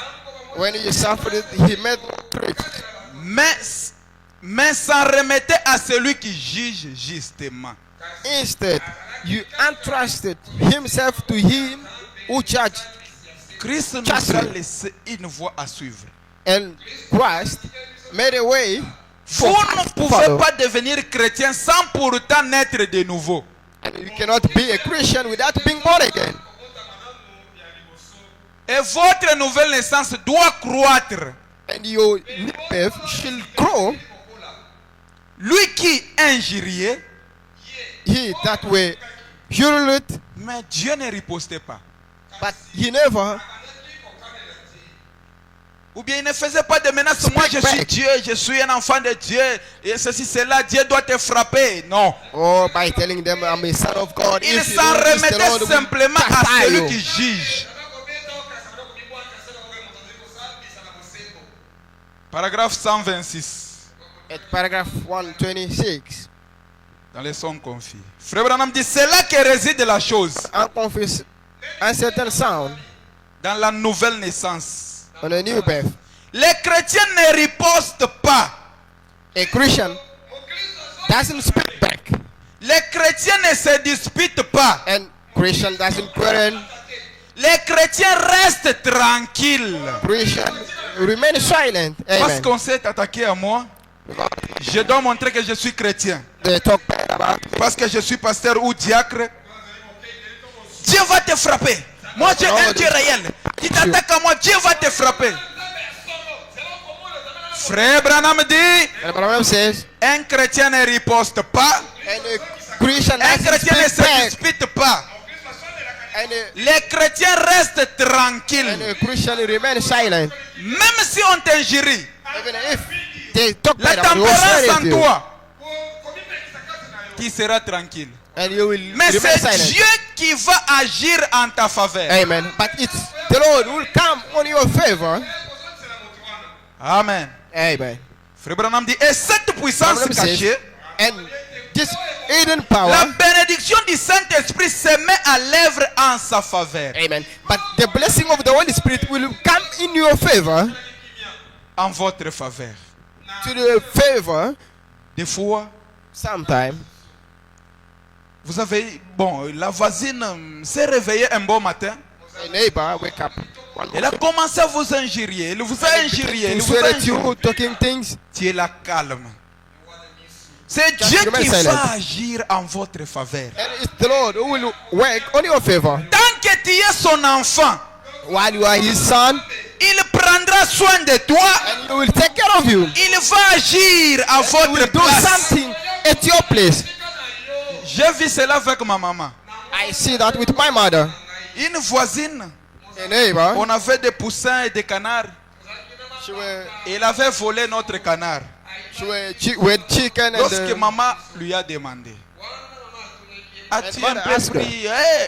When he suffered, he made threat. mais s'en remettait à celui qui juge justement. Instead, you entrusted himself to him who judged, Christ nous Justly. a laissé une voie à suivre. and Christ made a way Vous for ne us to pouvez follow. pas devenir chrétien sans pour autant naître de nouveau. And you cannot be a Christian without being born again. Et votre nouvelle naissance doit croître. And your new birth shall grow. Lui qui injuriait, He that were hurled, mais Dieu ne ripostait pas. but he never. Ou bien il ne faisait pas de menaces. Moi je suis Dieu, je suis un enfant de Dieu. Et ceci, cela, Dieu doit te frapper. Non. Or by telling them I'm a son of God. Il If you s'en don't, the remettait Lord will simplement à chastise celui you. qui juge. Paragraphe 126. At paragraph 126, Dans les sons confus. Frère Branham dit, c'est là que réside la chose. unconfessed, uncertain sound Dans la nouvelle naissance. on a new birth. Les chrétiens ne ripostent pas. A Christian doesn't speak back, Les chrétiens ne se disputent pas. and Christian doesn't quarrel. Les chrétiens restent tranquilles. Christian remain silent. Parce Amen. qu'on s'est attaqué à moi, je dois montrer que je suis chrétien. They talk bad about me. Parce que je suis pasteur ou diacre. Dieu va te frapper. Moi, j'ai un Dieu réel. Qui t'attaque à moi, Dieu va te frapper. Frère Branham dit, And Abraham says, un chrétien ne riposte pas. and a Christian Un doesn't chrétien ne speak se back, dispute pas. and a, Les chrétiens restent and tranquilles. a Christian remain silent. Même si on t'injurie, Even if they talk la bad about you, or tempérance swear en at you, toi, qui sera tranquille. And you will Mais remain c'est silent. Dieu qui va agir en ta faveur. Amen. But it's the Lord who will come on your favor. Amen. Amen. Frère Branham dit, et cette puissance Branham says, cachée, and this hidden power. la bénédiction du Saint-Esprit se met à l'œuvre en sa faveur. Amen. But the blessing of the Holy Spirit will come in your favor. En votre faveur. To the favor. Des fois, Sometime. vous avez, bon, la voisine s'est réveillée un bon matin. A neighbor wake up. Elle a commencé à vous injurier. Elle vous a injurié. Elle Things vous a were at you, injurié. talking things. Tu es là calme. C'est Just Dieu remain qui silent. va agir en votre faveur. And it's the Lord who will work on your favor. Tant que tu es son enfant, While you are his son, il prendra soin de toi. and he will take care of you. Il va agir à He will votre do place. something at your place. J'ai vu cela avec ma maman. I see that with my mother. Une voisine, A neighbor. on avait des poussins et des canards. Elle avait volé notre canard. With chicken and Lorsque maman lui a demandé, as-tu un mother peu asked her. pris?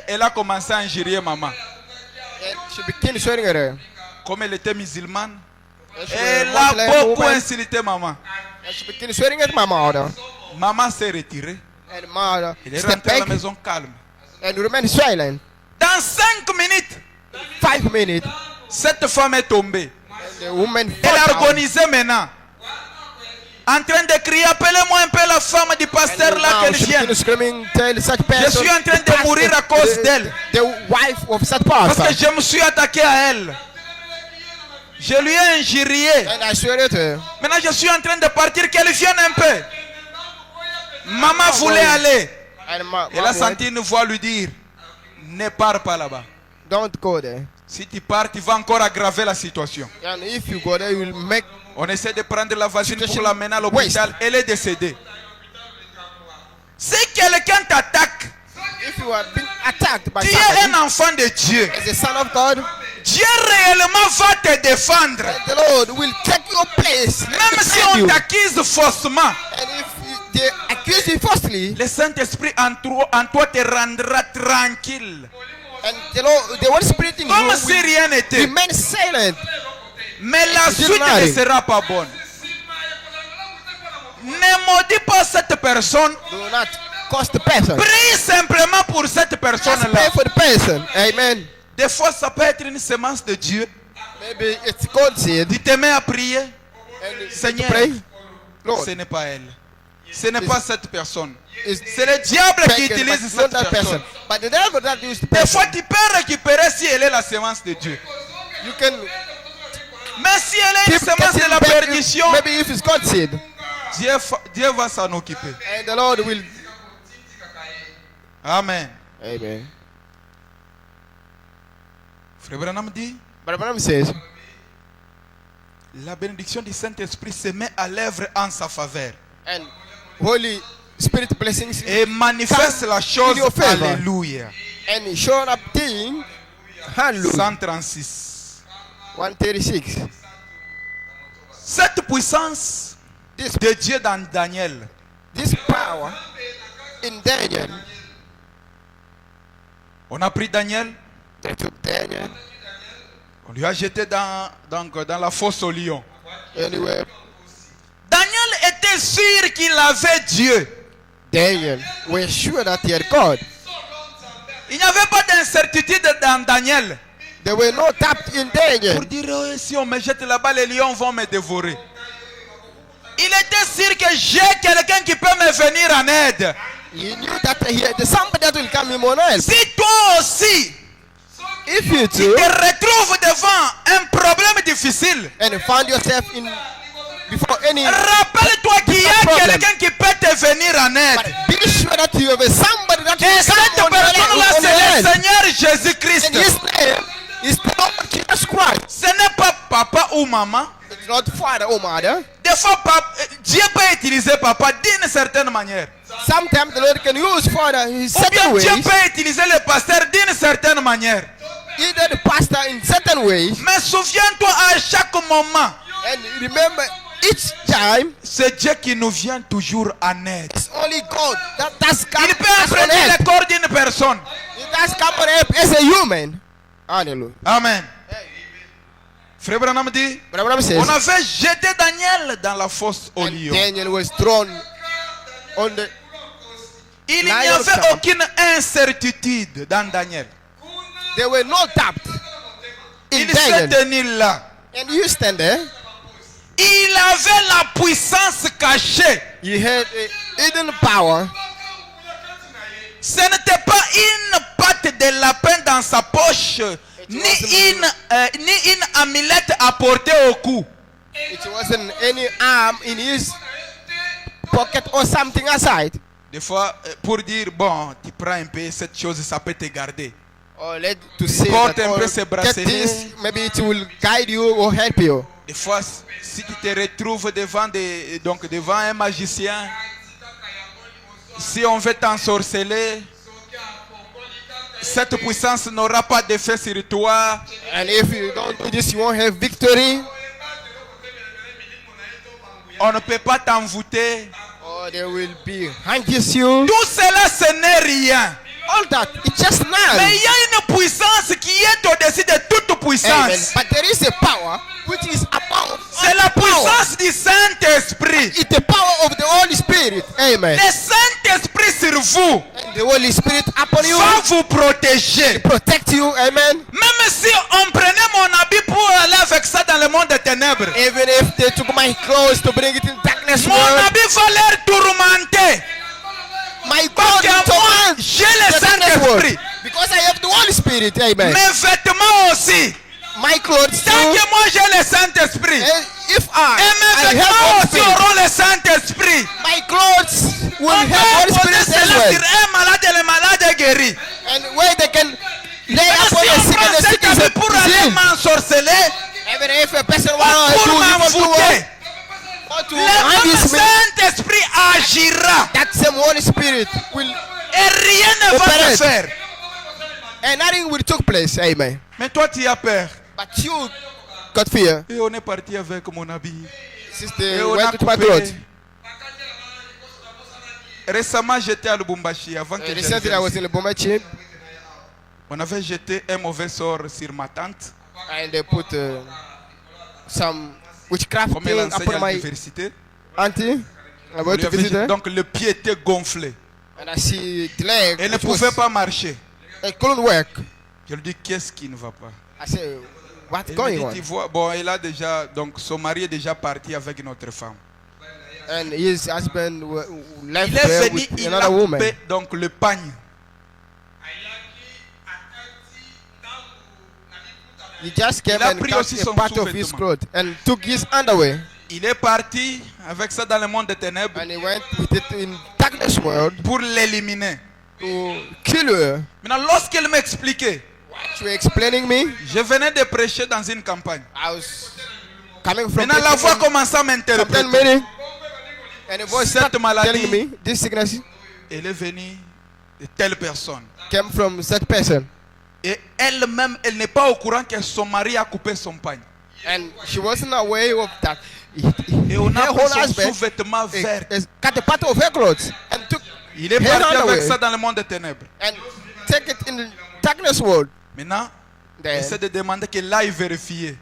Elle a commencé à injurier maman. and she began swearing at her. Comme elle était musulmane, And she elle was a Muslim beaucoup woman, insulté maman. and she began swearing at my mother. Maman s'est retirée. And mother Elle est stepped rentrée à la back maison calme. and remained silent. Dans 5 minutes, 5 minutes. cette femme est tombée. And the woman Elle fell down. agonisait maintenant. En train de crier, appelez-moi un peu la femme du pasteur And là now qu'elle she vienne. began screaming, tell such person, suis en train de the pastor, mourir à cause d'elle. The wife of such Parce pastor. que je me suis attaqué à elle. Je lui ai injurié. And I swear at her. Maintenant je suis en train de partir, qu'elle vienne un peu. Maman voulait aller. And Elle a mom went, senti une voix lui dire, ne pars pas là-bas. don't go there. Si tu pars, tu vas encore aggraver la situation. And if you go there, you will make. On essaie de prendre la voisine pour Situation l'amener à l'hôpital. waste. Elle est décédée. Si quelqu'un t'attaque, If you are being attacked by tu es somebody, un enfant de Dieu. as a son of God, Dieu réellement va te défendre. the Lord will take your place. Même si defend on you. t'accuse faussement, And if they accuse you falsely, le Saint-Esprit en toi te rendra tranquille. and the Holy Spirit in you Comme si will rien n'était. remain silent. Mais la It's suite ne nothing. sera pas bonne. Ne maudis pas cette personne. Do not curse the person. Prie simplement pour cette Just personne-là. pray for the person. Amen. Des fois, ça peut être une semence de Dieu. Maybe it's God said. Tu te mets à prier. And Seigneur, to pray. Lord, ce n'est pas elle. Ce n'est pas cette personne. is C'est le diable qui taken, utilise but not cette that personne. person. But the devil that used the Des person. fois, tu peux récupérer si elle est la semence de Dieu. You can Mais si elle est une keep semence de getting la back if- perdition, maybe if it's God said. Dieu va s'en occuper. And the Lord will. Amen. Amen. Frère Branham dit, But Branham says, la bénédiction du Saint-Esprit se met à l'œuvre en sa faveur. and Holy Spirit blessings Et manifeste la chose. in your favor. Alléluia. and show up thing. Hallelujah. 136. 136. Cette puissance This de Dieu dans Daniel, this power in Daniel. on a pris Daniel, They took Daniel. on lui a jeté dans la fosse au lion. Anyway, Daniel était sûr qu'il avait Dieu. Daniel were sure that he had God. Il n'y avait pas d'incertitude dans Daniel. There were no doubt in Daniel. Pour dire, oh, si on me jette là-bas, les lions vont me dévorer. Il était sûr que j'ai quelqu'un qui peut me venir en aide. He knew that he had somebody that will come him on help. Si toi aussi, If you tu too te retrouves devant un problème difficile, and find yourself in before any, rappelle-toi qu'il y a problem. quelqu'un qui peut te venir en but aide. be sure that you have somebody that Et will cette come on personne-là, your c'est le help. Seigneur And Jésus-Christ. his name is the Lord Jesus Christ. Ce n'est pas papa ou maman. It's not father or mother. Des fois, Dieu peut utiliser papa d'une certaine manière. Sometimes the Lord can use father in Ou bien certain Dieu ways, peut utiliser le pasteur d'une certaine manière. either the pastor in certain ways, Mais souviens-toi à chaque moment, and remember each time c'est Dieu qui nous vient toujours en aide. it's only God that's come Il peut as on emprunter earth. le corps d'une personne. It does come on earth as a human. Hallelujah. Amen. Frère Branham dit, But Abraham says, on avait jeté Daniel dans la fosse au and lion. Daniel was thrown on the. Il n'y Lion's avait camp. aucune incertitude dans Daniel. There were no doubt in Il s'est Daniel. tenu là. And you stand there. Il avait la puissance cachée. You had a hidden power. Ce n'était pas une patte de lapin dans sa poche, ni une amulette à porter au cou. It wasn't any arm in his pocket or something aside. Des fois, pour dire, bon, tu prends un peu cette chose, ça peut te garder. Or let to say Porte that, un or peu ce get bracelet. this, maybe it will guide you or help you. Des fois, si tu te retrouves devant un magicien, si on veut t'ensorceler, cette puissance n'aura pas d'effet sur toi. And if you don't do this, you won't have victory. On ne peut pas t'envoûter. Or there will be against you. Tout cela, ce n'est rien. All that, it's just Mais now. il y a une puissance qui est au-dessus de toute Amen. puissance. But there is a power which is above. C'est la puissance du Saint-Esprit. It's the power of the Holy Spirit. Amen. Le Saint-Esprit sur vous And the Holy Spirit upon you va vous protéger. protect you. Amen. Même si on prenait mon habit pour aller avec ça dans le monde des ténèbres, Even if they took my clothes to bring it in darkness mon world, habit va les tourmenter. my Parce God que will moi, torment j'ai le the darkness world. Saint-Esprit. Because I have the Holy Spirit. Amen. Mes vêtements aussi. My clothes Tant too. que moi j'ai le Saint-Esprit. And if Et mes I have vêtements Holy aussi Spirit, auront le Saint-Esprit. my clothes will On have peut Holy poser Spirit as cela well. sur un malade et le malade est guéri. And where they can lay Mais upon si the on sick prend and the cet sick is habit pour aller healed. m'ensorceler, Even if a person pour want to m'envoûter, to le hand même his me, Saint-Esprit agira. that same Holy Spirit will, Et rien ne va Operate. te faire. and nothing will take place. Amen. Mais toi tu as peur. But you got fear. Et on est parti avec mon habit. Et Sister, on went a to my coupé. clothes. Récemment j'étais à Lubumbashi avant que je Recently, I was vienne. in Lubumbashi, On avait jeté un mauvais sort sur ma tante. and they put some witchcraft Comme elle thing enseigne upon à my l'université. auntie. I On went lui to avait visit jeté- her, Donc le pied était gonflé. and I see the leg. Elle ne which was- pouvait pas marcher. It couldn't work. Je lui dis qu'est-ce qui ne va pas. I said, what's Elle me going dit, on? tu vois, bon, elle a déjà, donc son mari est déjà parti avec une autre femme. And his husband left Il est there venu, with il a another woman. coupé donc le pagne. He just came Il a and pris cut aussi a son part of his sous-vêtement. clothes and took his underwear, Il est parti avec ça dans le monde des ténèbres and he went with it in darkness world pour l'éliminer. to kill her. Maintenant, lorsqu'elle m'expliquait, What you explaining me? je venais de prêcher dans une campagne. I was coming from Maintenant, la voix some commençait à m'interpréter. meeting, and the voice Cette started maladie, telling me this sickness elle est venue de telle personne. came from such person, Et elle-même, elle n'est pas au courant que son mari a coupé son pagne. and she wasn't aware of that. Et on a Her pris whole son husband sous-vêtement vert. cut a part of her clothes and took Il est her parti avec underwear ça dans le monde des ténèbres. and take it in the darkness world. Maintenant, Then, j'essaie de demander qu'elle aille vérifier.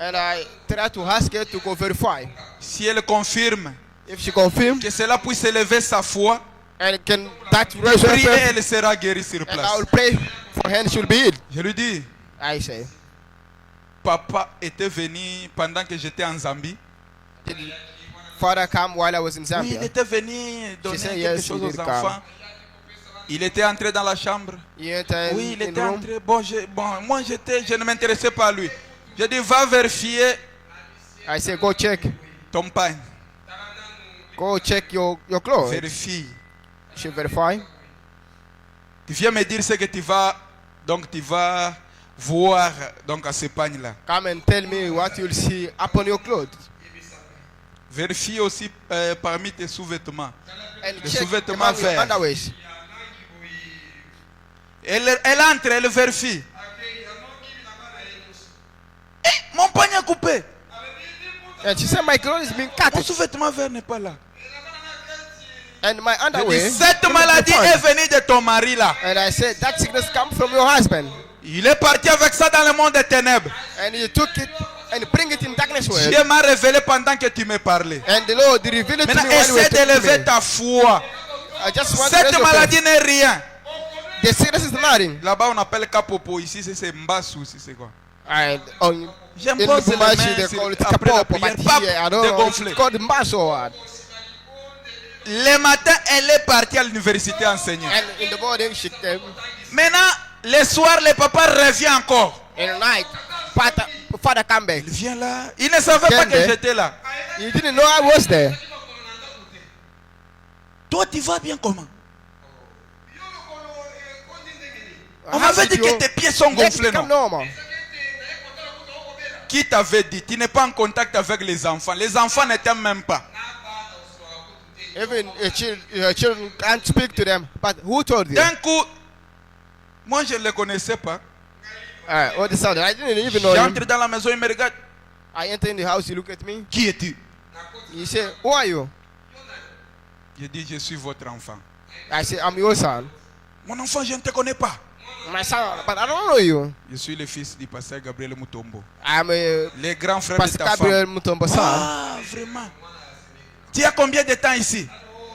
and I tried to ask her to go verify. Si elle confirme If she confirmed, que cela puisse élever sa foi, and can that raise her prier, faith, elle sera guérie sur and I place. will pray for her and she will be healed. Je lui dis, I say, papa était venu pendant que j'étais en Zambie. did father come while I was in Oui, Zambia? il était venu donner said quelque yes, chose he aux did enfants. Il était entré dans la chambre. He entered Oui, il in était the room. entré. Bon, moi, je ne m'intéressais pas à lui. Je dis, va vérifier I say, go check. ton pagne. Go check your clothes. Vérifie. She verify. Tu viens me dire ce que tu vas voir donc à ce pagne-là. Come and tell me what you'll see upon your clothes. Vérifie aussi parmi tes sous-vêtements. And Les check sous-vêtements among your verts. underwears. Elle entre, elle vérifie. Eh, mon pagne est coupé. And she said, my clothes is being Mon cut. sous-vêtement vert n'est pas là. And my Je underwear. dis, cette came maladie from the est fund. venue de ton mari là. And I said, that sickness comes from your husband. Il est parti avec ça dans le monde des ténèbres. And you took it and bring it in darkness world. Dieu m'a révélé pendant que tu me parlais. And the Lord revealed it to Maintenant, me when you were essaie talking to d'élever me. ta foi. I just want to raise Cette your maladie faith. n'est rien. The sickness is nothing. Là-bas, on appelle Kapopo. Ici, c'est Mbassou. Ici, c'est quoi? And on J'aime in pas les Lubumbashi, mains they call it après la kapopo, prière. but Pap, here, I don't know, dégonflé. it's called mbaso. Le matin, elle est partie à l'université enseigner. And in the morning, she came. Maintenant, le soir, le papa revient encore. In the night, father come back. Il vient là. Il ne savait pas que Viens, j'étais là. He didn't know I was there. Toi, tu vas bien comment? On How m'avait did dit que you tes pieds sont next gonflés, become non? normal? Qui t'avait dit? Tu n'es pas en contact avec les enfants. Les enfants ne t'aiment même pas. Even children can't speak to them. But who told you? D'un coup, moi je ne le connaissais pas. What is that? I didn't even know him. J'entre dans la maison, il me regarde. I enter in the house, he look at me. Qui es-tu? He said, who are you? Je dis, je suis votre enfant. I said, I'm your son. Mon enfant, je ne te connais pas. My son, but I don't know you. Je suis le fils du pasteur Gabriel Mutombo. I'm a Les grands frères de Pastor ta Gabriel femme. Mutombo son. Ah, vraiment. Tu as combien de temps ici?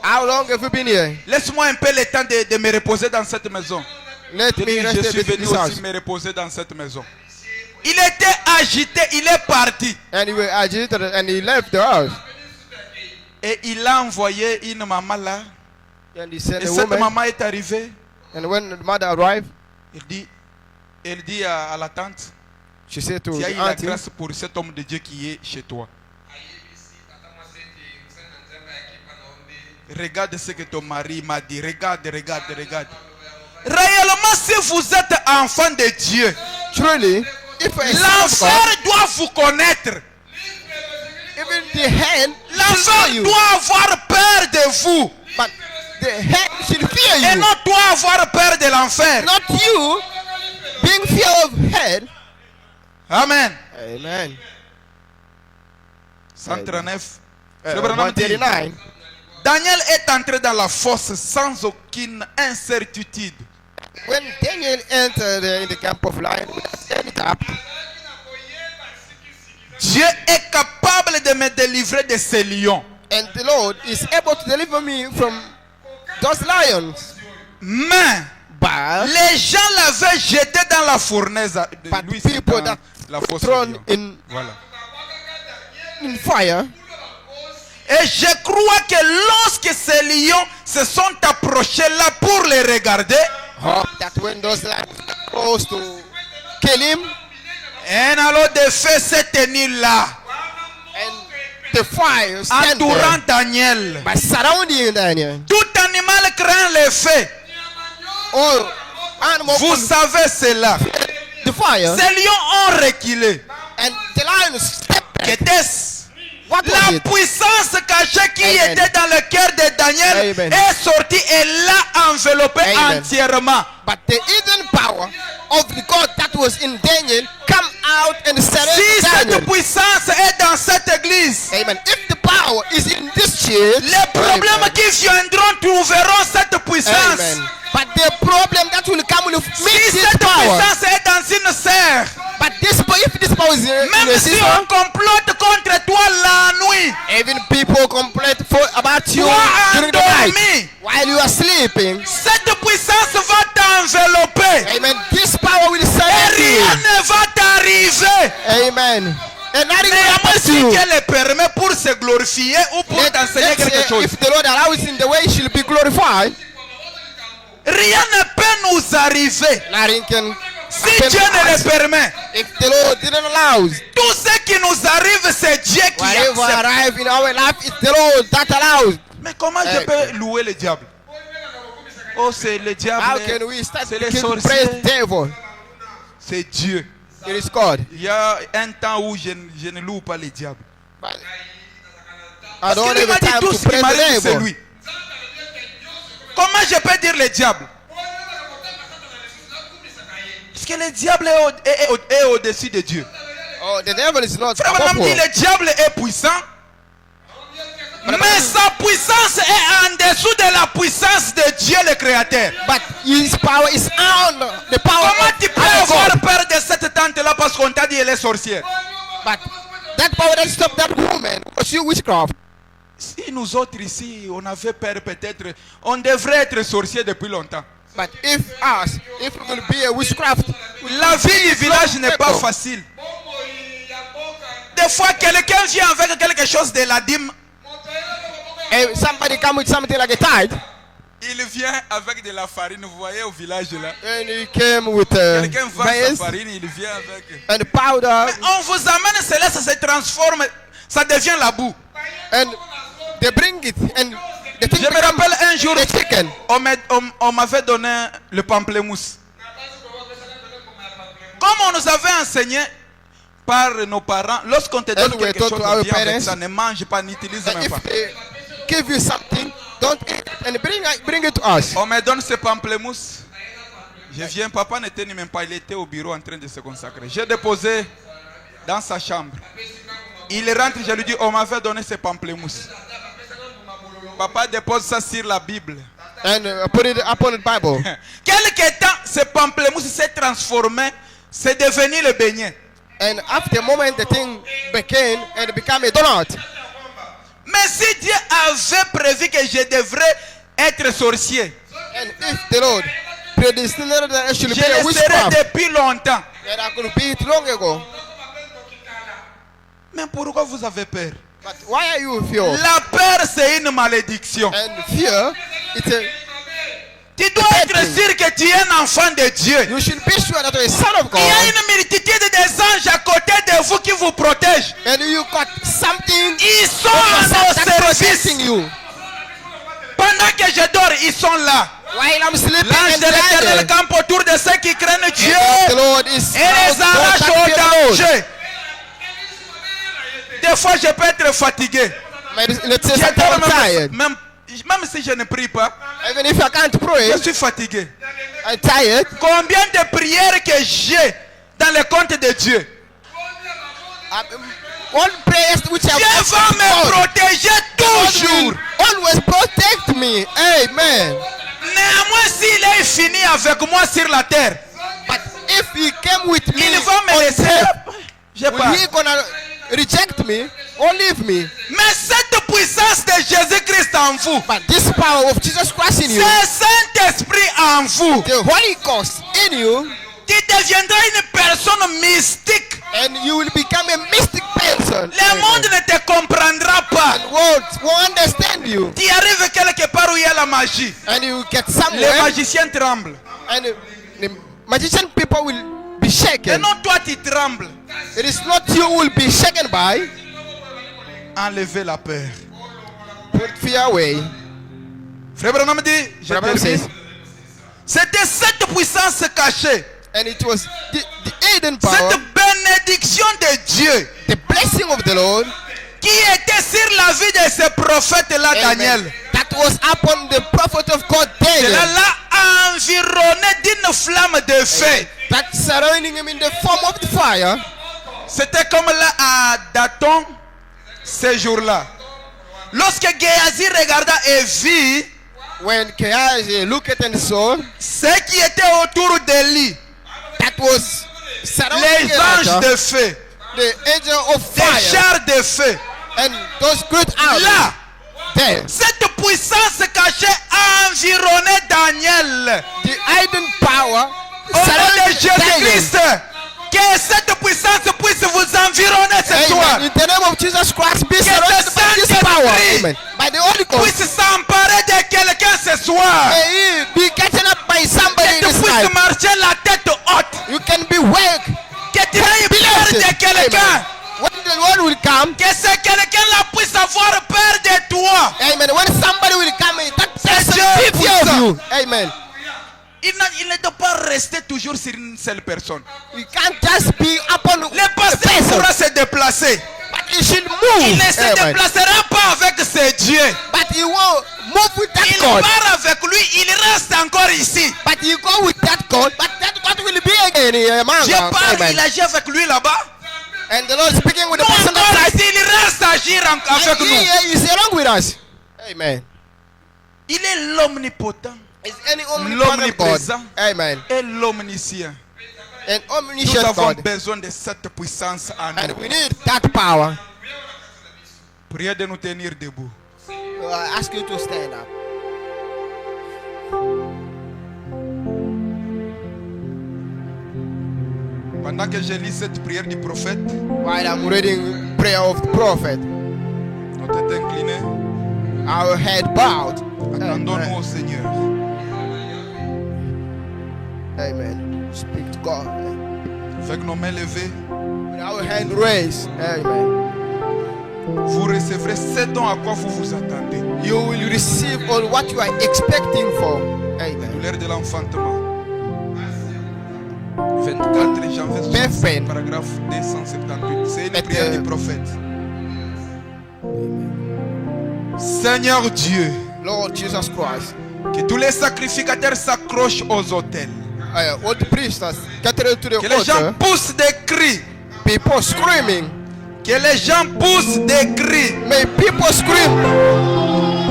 How long have you been here? Laisse-moi un peu le temps de me reposer dans cette maison. Let Je me dis, rest je a suis bit in venu this house. aussi me reposer dans cette maison. Il était agité, il est parti. And he was agitated and he left the house. Et il a envoyé une maman là. And he sent Et a cette woman. maman est arrivée. And when the mother arrived, Elle dit à la tante, she said to tu as eu the la auntie, grâce pour cet homme de Dieu qui est chez toi. Regarde ce que ton mari m'a dit. Regarde. Réellement, si vous êtes enfant de Dieu, truly, if a son of l'enfer God, doit vous connaître. even the hand should L'enfer know you. doit avoir peur de vous. But the hand should fear Et you. non doit avoir peur de l'enfer. Not you being fear of head. Amen. Amen. 139. Le Branham dit, 139. Daniel est entré dans la fosse sans aucune incertitude. When Daniel entered in the camp of lion, Dieu est capable de me délivrer de ces lions. and the Lord is able to deliver me from those lions. Mais But les gens l'avaient jeté dans la fournaise. But Lui, c'est people dans that la fosse aux thrown lions. in Voilà. fire. Et je crois que lorsque ces lions se sont approchés là pour les regarder, Hope that when those lions close to kill him, un halo de feu s'est tenu là, and the fire stand entourant there Daniel. by surrounding Daniel. Tout animal craint le feu. All animals Vous savez cela. the fire, Ces lions ont reculé. and the lions stepped back. Qu'était-ce? What was La it? puissance cachée qui Amen. était dans le cœur de Daniel Amen. est sortie et l'a enveloppé Amen. entièrement. But the hidden power of the God that was in Daniel come out and Si surrounded cette Daniel. puissance est dans cette église, Amen. If the power is in this church, les problèmes Amen. qui viendront trouveront cette puissance. Amen. But the problem that will come will Si meet this cette power. puissance est dans une sœur, But if this power is in même a si sister, on complote contre toi la nuit, even people complain about you toi during the night endormi, while you are sleeping. cette puissance va t'envelopper. Amen. This power will Et surround rien you. ne va t'arriver. Amen. And nothing will Mais happen to si you. Dieu le permet pour se glorifier ou pour t'enseigner Let's quelque say chose, if the Lord allows in the way, He shall be glorified. rien ne peut nous arriver. Nothing can Si happen Dieu to ne us. le permet, If the Lord didn't allow, tout ce qui nous arrive, c'est Dieu qui whatever accepte. arrive in our life, it's the Lord that allows. Mais comment je peux louer le diable? Oh, c'est le How diable, can we start c'est to les praise sorciers. the devil? C'est Dieu. It is God. Il y a un temps où je ne loue pas le diable. But I Parce don't que lui have m'a dit time tout to ce qui praise m'arrive, the c'est devil. lui. Comment je peux dire le diable? Parce que le diable est au-dessus de Dieu. Oh, the devil is not Frère Branham dit powerful. le diable est puissant, mais sa puissance est en au-dessous de la puissance de Dieu le Créateur. But his power is on the power Comment tu of peux our avoir God. peur de cette tante-là parce qu'on t'a dit elle est sorcière? But that power that stopped that woman was you witchcraft. Si nous autres ici, on avait peur peut-être, on devrait être sorciers depuis longtemps. But if we will be a witchcraft, La vie du village n'est pas facile. Des fois, quelqu'un vient avec quelque chose de la dîme. and somebody come with something like a tithe, Il vient avec de la farine, vous voyez au village là. and he came with Quelqu'un vend sa maize farine, il vient avec. and powder, Mais on vous amène cela, ça se transforme, ça devient la boue. and they bring it, and the thing Je me becomes rappelle un jour, the chicken. on m'avait donné le pamplemousse. Comme on nous avait enseigné par nos parents, lorsqu'on te donne And we quelque taught chose, to our viens avec parents, ça, ne mange pas, n'utilise And même pas. if they give you something, don't eat it and bring it to us. On me donne ce pamplemousse. Je viens, papa n'était même pas, il était au bureau en train de se consacrer. J'ai déposé dans sa chambre. Il rentre, je lui dis, on m'avait donné ce pamplemousse. Papa dépose ça sur la Bible. And put it upon the Bible. Quelque temps, ce pamplemousse s'est transformé, c'est devenu le beignet. And after a moment, the thing became and became a donut. Mais si Dieu avait prévu que je devrais être sorcier, And if the Lord predestined that I should je be a le serais witchcraft, depuis longtemps. then I could be it long ago. Mais pourquoi vous avez peur? But why are you fear? La peur, c'est une malédiction. And fear, it's a, Tu dois être sûr que tu es un enfant de Dieu. you should be sure that you're a son of Il y a God. une multitude des anges à côté de vous qui vous protègent. And you got something Ils sont à nos that's protecting services. you. Pendant que je dors, ils sont là. While I'm sleeping L'ange and de l'Éternel lying, campe autour de ceux qui craignent Dieu the Lord is et les arrache that au fear the Lord. danger. Des fois, je peux être fatigué. Let's say Je something dors I'm tired. même si je ne prie pas, Even if I can't pray, je suis fatigué. I'm tired. Combien de prières que j'ai dans le compte de Dieu? One prayer which I Dieu va me protéger toujours. always protect me. Amen. Néanmoins, s'il est fini avec moi sur la terre, But if he came with me, il va me on laisser. earth, Je will pars. he gonna reject me or leave me? Mais cette puissance de Jésus-Christ en vous, But this power of Jesus Christ in you, ce Saint-Esprit en vous, the Holy Ghost in you, qui deviendra une personne mystique. and you will become a mystic person. Le monde ne te comprendra pas. And world will understand you, Tu arrives quelque part où il y a la magie. and you get Les somewhere, magiciens tremblent. and the magician people will be Et shaken. non, toi, tu trembles. It is not you who will be shaken by. Enlevez la peur. Put fear away. Frère Branham dit, je Branham termine. says, C'était cette puissance cachée, and it was the hidden power, cette bénédiction de Dieu the blessing of the Lord, qui était sur la vie de ce prophète-là, Daniel. amen, that was upon the prophet of God Daniel, Cela l'a environné d'une flamme de feu. that surrounding him in the form of the fire. C'était comme là à Daton, ce jour-là. Lorsque Géasi regarda et vit When Gehazi looked and saw, ceux qui étaient autour de lui, that was surrounding les anges Elijah, de feu, the angel of des fire, chars de feu. and those great armies. Là, There, cette puissance cachée a environné Daniel. the hidden power Au nom de surrounding Daniel. Jésus-Christ, que cette puissance puisse vous environner ce soir. Amen. In the name of Jesus Christ, be Que surrounded the by this Saint-Esprit power. Amen. By the Holy Ghost. Puisse s'emparer de quelqu'un ce soir. May he be getting up by somebody Que in tu this puisses life. marcher la tête haute. You can be wake. Que tu aies peur de quelqu'un. Amen. When the Lord will come, Que ce quelqu'un-là puisse avoir peur de toi. amen. When somebody will come, that person Dieu will be fear of puissant. you. Amen. Il ne doit pas rester toujours sur une seule personne. You can't just be upon Le the pasteur person, pourra se déplacer. but he should move. Il ne se Amen. déplacera pas avec ses dieux. But he will move with that Il God. part avec lui, il reste encore ici. But you go with that God. But that God will be again among Je us. parle, Amen. il agit avec lui là-bas. And the Lord speaking with the Nous person encore that ici, il reste agir avec and nous. he is along with us. Amen. Il est l'omnipotent, Is any omnipotent God? l'omniprésent Amen. et l'omniscient. An Nous omniscient avons God. besoin de cette puissance en And nous. we need that power. Priez de nous tenir debout. I ask you to stand up. Pendant que je lis cette prière du prophète, While I'm reading prayer of the prophet, notre tête inclinée, our head bowed. attendons-nous au Seigneur. Amen. Speak to God. Avec nos mains levées, With our hand raised. Amen. vous recevrez ce dont à quoi vous vous attendez. You will receive all what you are expecting for. Amen. Douleur de l'enfantement. 24 janvier Pain. 65, paragraphe 278. C'est une prière du prophète. Seigneur Dieu, Lord Jesus Christ. que tous les sacrificateurs s'accrochent aux autels. All the priests gathered to the Que les gens altar. poussent des cris. People screaming. Que les gens poussent des cris. May people scream.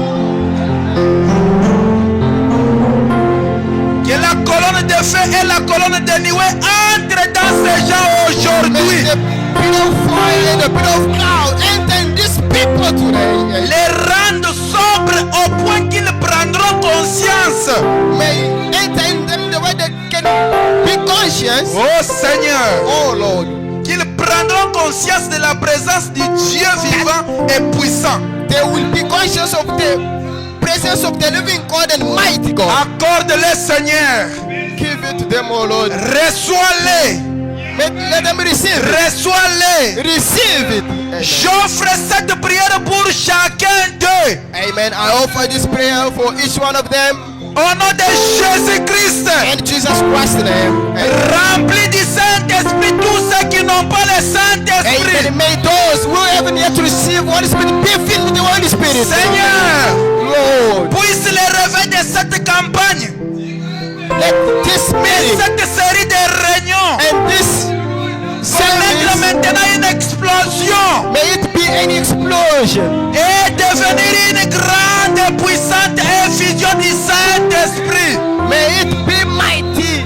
Que la colonne de feu et la colonne de nuée entrent dans ces gens May aujourd'hui. the pit of fire and the pit of cloud enter in these people today. Les rendent sobres au point qu'ils prendront conscience. May enter in them the way they can be conscious. Oh Seigneur, Oh Lord. qu'ils prendront conscience de la présence du Dieu vivant et puissant. They will be conscious of the presence of the living God and mighty God. Accorde-les Seigneur. Give it to them, oh Lord. Reçois-les. Let them receive it. Reçois-les. Receive it. Amen. J'offre cette prière pour chacun d'eux. Amen. I offer this prayer for each one of them. Au nom de Jésus-Christ. In Jesus Christ's name. Amen. Remplis du Saint-Esprit tous ceux qui n'ont pas le Saint-Esprit. Amen. May those who haven't yet received Holy Spirit be filled with the Holy Spirit. Seigneur, Lord, puisse les réveils de cette campagne, let this meeting cette série de réunions, and this connaître service, maintenant une explosion may it be an explosion et devenir une grande, puissante effusion du Saint-Esprit. May it be mighty.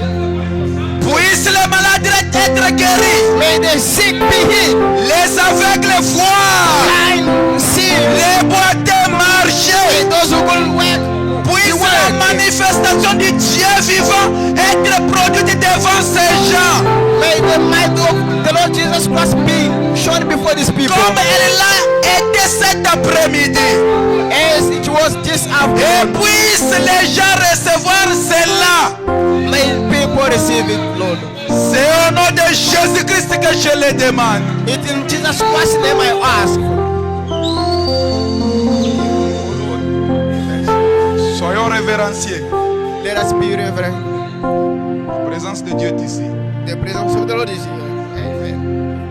Puisse les malades être guéris, May the sick be healed. les aveugles voir, Blind see. les boiteux marcher. May those who couldn't work Puisse be la working. manifestation du Dieu vivant être produite devant ces gens, May the might of the Lord Jesus Christ be shown before these people. comme elle l'a été cet après-midi. As it was this Et afternoon. puisse les gens recevoir cela. May people receive it, Lord. C'est au nom de Jésus-Christ que je le demande. It in Jesus Christ's name I ask. Soyons révérencieux. Let us be reverent. La présence de Dieu est ici. The presence of the Lord is here. Amen.